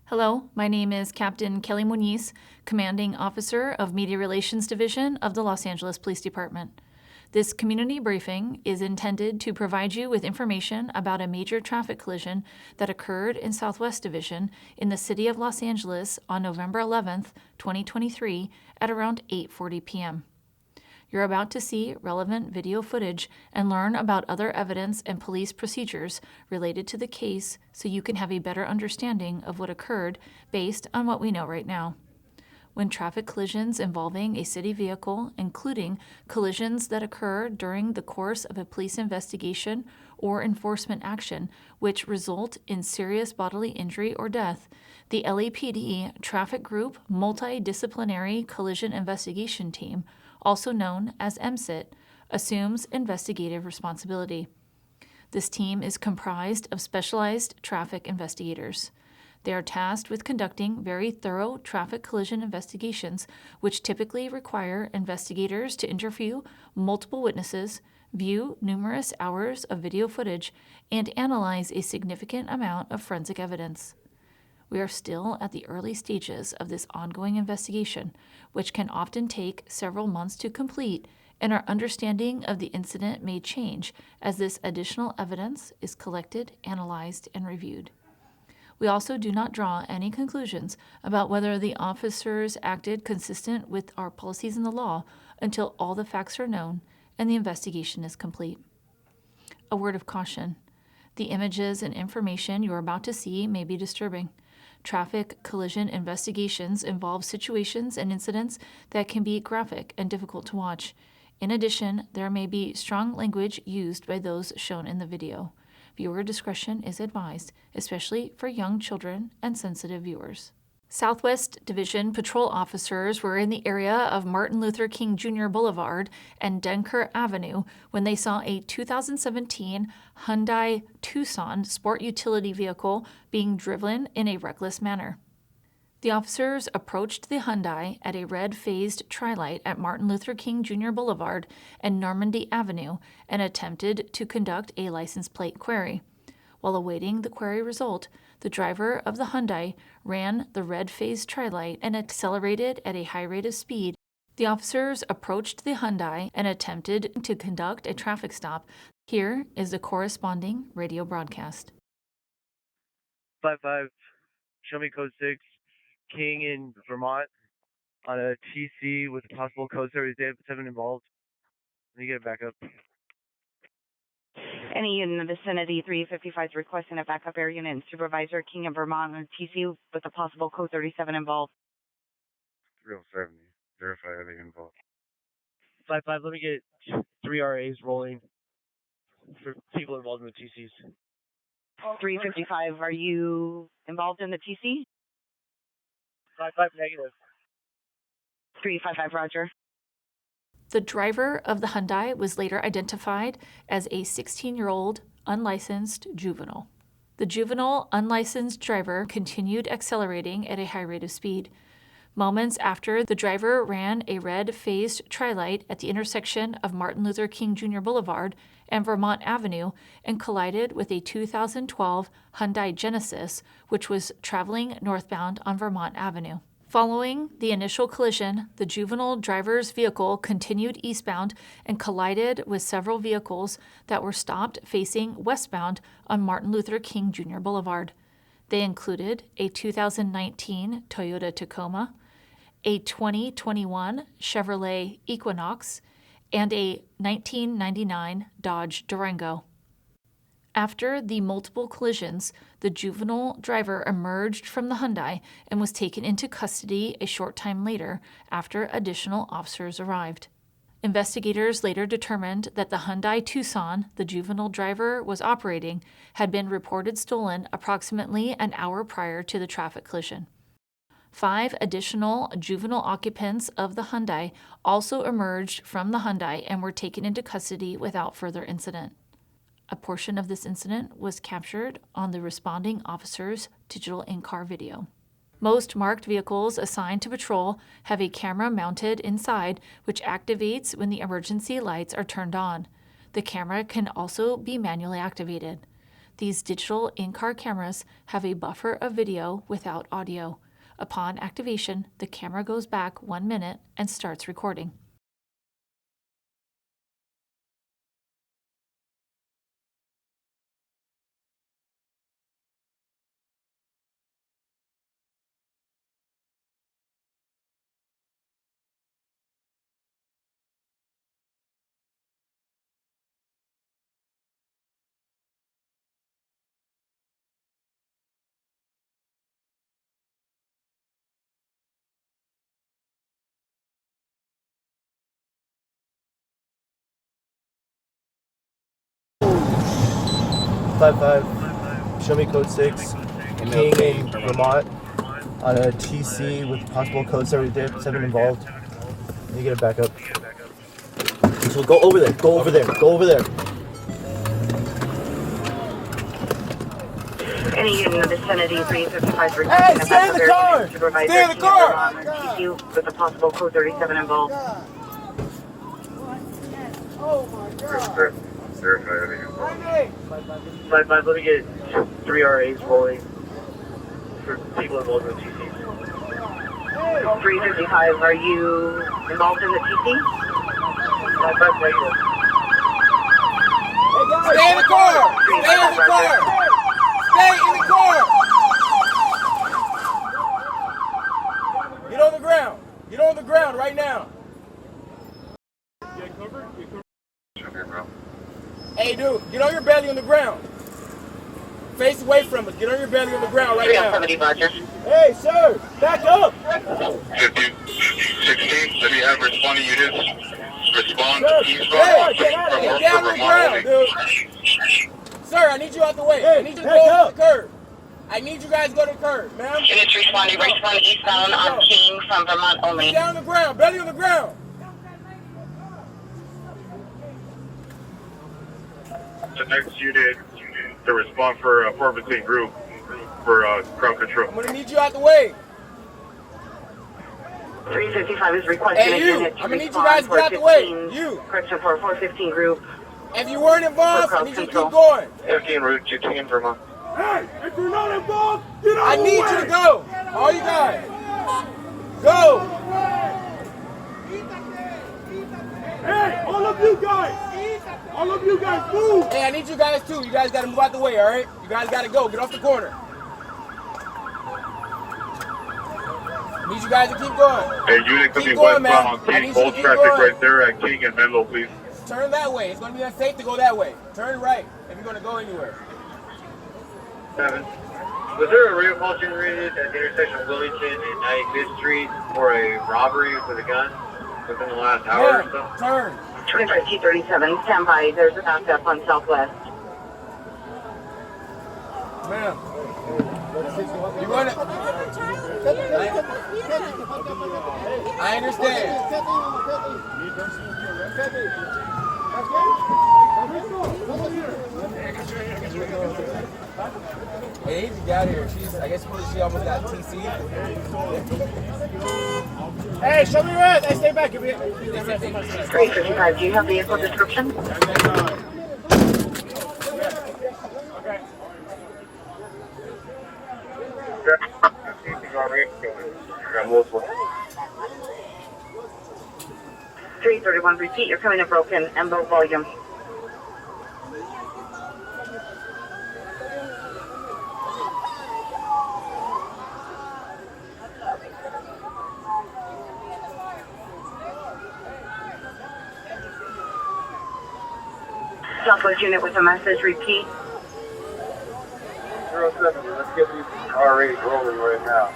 Hello, my name is Captain Kelly Muniz, Commanding Officer of Media Relations Division of the Los Angeles Police Department. This community briefing is intended to provide you with information about a major traffic collision that occurred in Southwest Division in the city of Los Angeles on November 11th, 2023 at around 8:40 p.m. You're about to see relevant video footage and learn about other evidence and police procedures related to the case so you can have a better understanding of what occurred based on what we know right now. When traffic collisions involving a city vehicle, including collisions that occur during the course of a police investigation or enforcement action, which result in serious bodily injury or death, the LAPD Traffic Group Multidisciplinary Collision Investigation Team, also known as MSIT, assumes investigative responsibility. This team is comprised of specialized traffic investigators. They are tasked with conducting very thorough traffic collision investigations, which typically require investigators to interview multiple witnesses, view numerous hours of video footage, and analyze a significant amount of forensic evidence. We are still at the early stages of this ongoing investigation, which can often take several months to complete, and our understanding of the incident may change as this additional evidence is collected, analyzed, and reviewed. We also do not draw any conclusions about whether the officers acted consistent with our policies and the law until all the facts are known and the investigation is complete. A word of caution. The images and information you are about to see may be disturbing. Traffic collision investigations involve situations and incidents that can be graphic and difficult to watch. In addition, there may be strong language used by those shown in the video. Viewer discretion is advised, especially for young children and sensitive viewers. Southwest Division patrol officers were in the area of Martin Luther King Jr. Boulevard and Denker Avenue when they saw a 2017 Hyundai Tucson sport utility vehicle being driven in a reckless manner. The officers approached the Hyundai at a red phased tri-light at Martin Luther King Jr. Boulevard and Normandy Avenue and attempted to conduct a license plate query. While awaiting the query result, the driver of the Hyundai ran the red phased tri-light and accelerated at a high rate of speed. The officers approached the Hyundai and attempted to conduct a traffic stop. Here is the corresponding radio broadcast. 55, show me code 6, King in Vermont, on a TC with a possible code 37 involved. Let me get it back up. Any in the vicinity 355 is requesting a backup air unit and Supervisor King in Vermont on TC with a possible code 37 involved. 307, verify everything involved. 55, let me get 3 RAs rolling for people involved in the TCs. 355, are you involved in the TC? 55 negative. 355, roger. The driver of the Hyundai was later identified as a 16-year-old unlicensed juvenile. The juvenile unlicensed driver continued accelerating at a high rate of speed. Moments after, the driver ran a red phased tri-light at the intersection of Martin Luther King Jr. Boulevard and Vermont Avenue and collided with a 2012 Hyundai Genesis, which was traveling northbound on Vermont Avenue. Following the initial collision, the juvenile driver's vehicle continued eastbound and collided with several vehicles that were stopped facing westbound on Martin Luther King Jr. Boulevard. They included a 2019 Toyota Tacoma, a 2021 Chevrolet Equinox, and a 1999 Dodge Durango. After the multiple collisions, the juvenile driver emerged from the Hyundai and was taken into custody a short time later after additional officers arrived. Investigators later determined that the Hyundai Tucson the juvenile driver was operating had been reported stolen approximately an hour prior to the traffic collision. 5 additional juvenile occupants of the Hyundai also emerged from the Hyundai and were taken into custody without further incident. A portion of this incident was captured on the responding officer's digital in-car video. Most marked vehicles assigned to patrol have a camera mounted inside, which activates when the emergency lights are turned on. The camera can also be manually activated. These digital in-car cameras have a buffer of video without audio. Upon activation, the camera goes back 1 minute and starts recording. Show me code 6. King in Vermont on a TC with possible code 7 involved. Let me get it back up. So go over there. Go over there. Go over there. Any unit in the vicinity, 355 Hey, stay in the car! Stay in the car! TCU with a possible code 37 involved. Verify everything involved. 5-5, let me get 3 RAs rolling for people involved in the TC. 355, are you involved in the TC? 5-5, negative. Stay in the car! Stay in the car! Stay in the car! Get on the ground! Get on the ground right now! Hey dude, get on your belly on the ground. Face away from us. Get on your belly on the ground right now. 370, Roger. Hey sir, back up! 15-16, if you have responding units, respond Sir, to East hey, get down on the ground, dude. Sir, I need you out the way. I need you to go to the curb. I need you guys to go to the curb, ma'am. Units responding, respond eastbound on King from Vermont only. Get down on the ground, belly on the ground. The next unit to respond for 415 group for crowd control. I'm gonna need you out the way. 355 is requesting Hey, a you. unit to I'm gonna need you respond guys to for get out the way. 15 You. Correction for 415 group. If you weren't involved, For I need you to control. keep going. 15 route to King in Vermont. Hey, if you're not involved, get out I of the need way. you to go. All you guys. Go. Hey, all of you guys. All of you guys, move. Hey, I need you guys too. You guys gotta move out the way, alright? You guys gotta go. Get off the corner. I need you guys to keep going. Hey, unit Keep coming going, man. westbound on I need King, you to hold keep traffic going. right there at King and Menlo, please. Turn that way. It's gonna be unsafe to go that way. Turn right if you're gonna go anywhere. 7. Was there a radio call generated at the intersection of Wellington and 95th Street for a robbery with a gun within the last hour or so? Yeah, turn. 25 T37, stand by. There's a backup on Southwest. Ma'am. You wanna... I understand. Hey, she got here. She's, I guess she almost got TC. Hey, show me red. Hey, stay back. 355, do you have vehicle description? Got multiple. 331, repeat, you're coming in broken and low volume. Southwest unit with a message, repeat. 07, let's get these RAs rolling right now.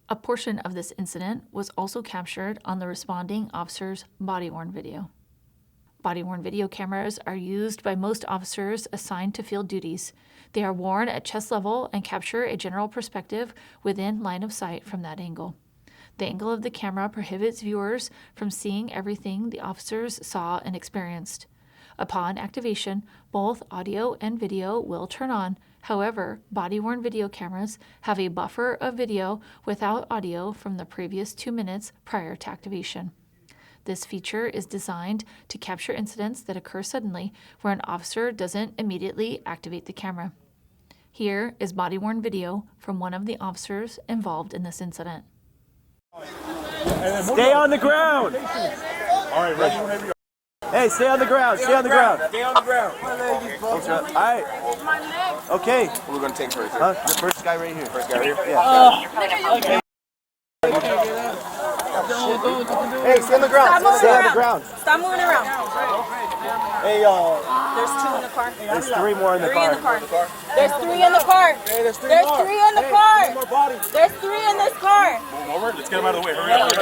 A portion of this incident was also captured on the responding officer's body-worn video. Body-worn video cameras are used by most officers assigned to field duties. They are worn at chest level and capture a general perspective within line of sight from that angle. The angle of the camera prohibits viewers from seeing everything the officers saw and experienced. Upon activation, both audio and video will turn on. However, body-worn video cameras have a buffer of video without audio from the previous 2 minutes prior to activation. This feature is designed to capture incidents that occur suddenly where an officer doesn't immediately activate the camera. Here is body-worn video from one of the officers involved in this incident. Stay on the ground! All right, ready whenever you are. Hey, stay on the ground, stay on the ground. Stay on the ground. Alright. Okay. We're going to take first. The first guy right here. First guy right here? Yeah. Hey, stay on the ground. Stay on the ground. Stop moving around. Hey, There's 2 in the car. there's 3 more in the 3 in car. the car. There's 3 in the car. Hey, there's 3 There's more. 3 in the car. More bodies. There's 3 in this car. Over. Let's get him out of the way. Hurry up.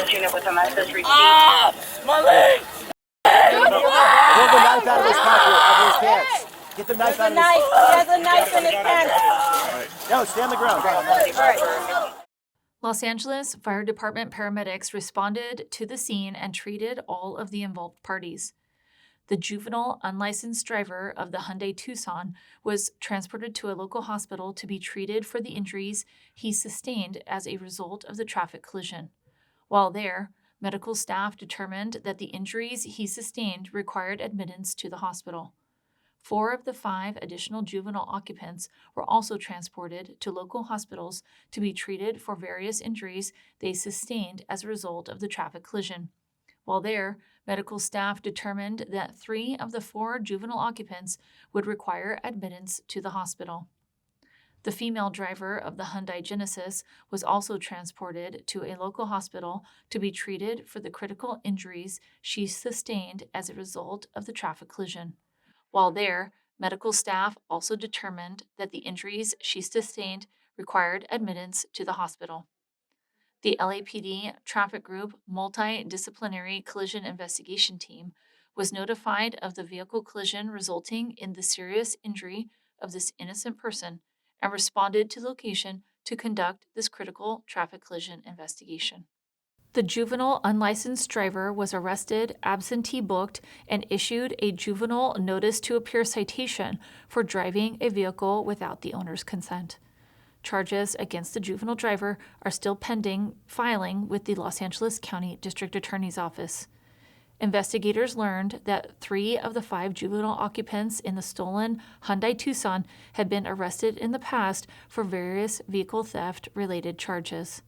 My leg. Pull the knife out of his pocket, out of his pants. Get the knife out of his Knife. He has a knife in his pants. No, stay on the ground. All right. Los Angeles Fire Department paramedics responded to the scene and treated all of the involved parties. The juvenile unlicensed driver of the Hyundai Tucson was transported to a local hospital to be treated for the injuries he sustained as a result of the traffic collision. While there, medical staff determined that the injuries he sustained required admittance to the hospital. 4 of the 5 additional juvenile occupants were also transported to local hospitals to be treated for various injuries they sustained as a result of the traffic collision. While there, medical staff determined that 3 of the 4 juvenile occupants would require admittance to the hospital. The female driver of the Hyundai Genesis was also transported to a local hospital to be treated for the critical injuries she sustained as a result of the traffic collision. While there, medical staff also determined that the injuries she sustained required admittance to the hospital. The LAPD Traffic Group Multidisciplinary Collision Investigation Team was notified of the vehicle collision resulting in the serious injury of this innocent person and responded to the location to conduct this critical traffic collision investigation. The juvenile unlicensed driver was arrested, absentee booked, and issued a juvenile notice to appear citation for driving a vehicle without the owner's consent. Charges against the juvenile driver are still pending filing with the Los Angeles County District Attorney's Office. Investigators learned that 3 of the 5 juvenile occupants in the stolen Hyundai Tucson had been arrested in the past for various vehicle theft-related charges.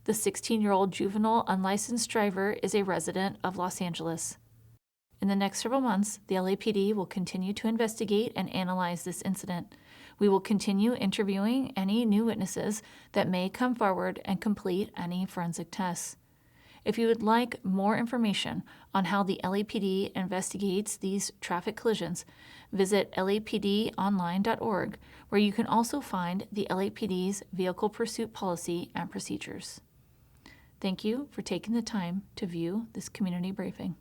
The 16-year-old juvenile unlicensed driver is a resident of Los Angeles. In the next several months, the LAPD will continue to investigate and analyze this incident. We will continue interviewing any new witnesses that may come forward and complete any forensic tests. If you would like more information on how the LAPD investigates these traffic collisions, visit lapdonline.org, where you can also find the LAPD's vehicle pursuit policy and procedures. Thank you for taking the time to view this community briefing.